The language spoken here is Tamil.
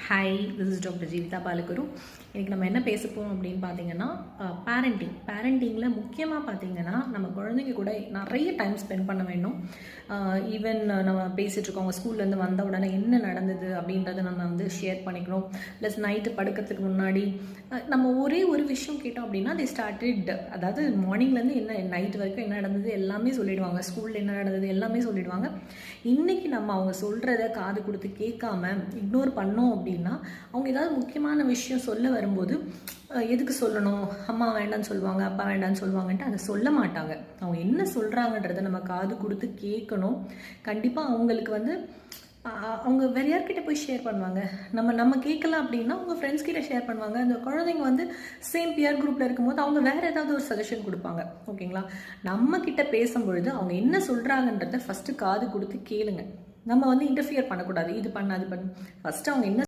Hi, this is doctor Jeevitha Balaguru. இன்றைக்கி நம்ம என்ன பேச போகிறோம் அப்படின்னு பார்த்தீங்கன்னா, பேரண்டிங்கில் முக்கியமாக பார்த்தீங்கன்னா நம்ம குழந்தைங்க கூட நிறைய டைம் ஸ்பெண்ட் பண்ண வேண்டும். ஈவன் நம்ம பேசிகிட்ருக்கோம், அவங்க ஸ்கூல்லேருந்து வந்த உடனே என்ன நடந்தது அப்படின்றத நம்ம வந்து ஷேர் பண்ணிக்கணும். ப்ளஸ் நைட்டு படுக்கிறதுக்கு முன்னாடி நம்ம ஒரே ஒரு விஷயம் கேட்டோம் அப்படின்னா தி ஸ்டார்டட், அதாவது மார்னிங்லேருந்து என்ன நைட் வரைக்கும் என்ன நடந்தது எல்லாமே சொல்லிவிடுவாங்க. ஸ்கூலில் என்ன நடந்தது எல்லாமே சொல்லிவிடுவாங்க. இன்றைக்கி நம்ம அவங்க சொல்கிறத காது கொடுத்து கேட்காம இக்னோர் பண்ணோம் அப்படின்னா, அவங்க ஏதாவது முக்கியமான விஷயம் சொல்ல வரும்போது எதுக்கு சொல்லணும், அம்மா வேண்டான்னு சொல்லுவாங்க, அப்பா வேண்டான்னு சொல்லுவாங்கன்ட்டு அதை சொல்ல மாட்டாங்க. அவங்க என்ன சொல்கிறாங்கன்றதை நம்ம காது கொடுத்து கேட்கணும். கண்டிப்பாக அவங்களுக்கு வந்து அவங்க வேறு யார்கிட்ட போய் ஷேர் பண்ணுவாங்க. நம்ம கேட்கலாம் அப்படின்னா அவங்க ஃப்ரெண்ட்ஸ் கிட்ட ஷேர் பண்ணுவாங்க. அந்த குழந்தைங்க வந்து சேம் பியர் குரூப்பில் இருக்கும்போது அவங்க வேறு ஏதாவது ஒரு சஜஷன் கொடுப்பாங்க. ஓகேங்களா? நம்ம கிட்ட பேசும்பொழுது அவங்க என்ன சொல்கிறாங்கன்றத ஃபஸ்ட்டு காது கொடுத்து கேளுங்க. நம்ம வந்து இன்டர்ஃபியர் பண்ணக்கூடாது. இது பண்ண அது பண்ணு. ஃபஸ்ட்டு அவங்க என்ன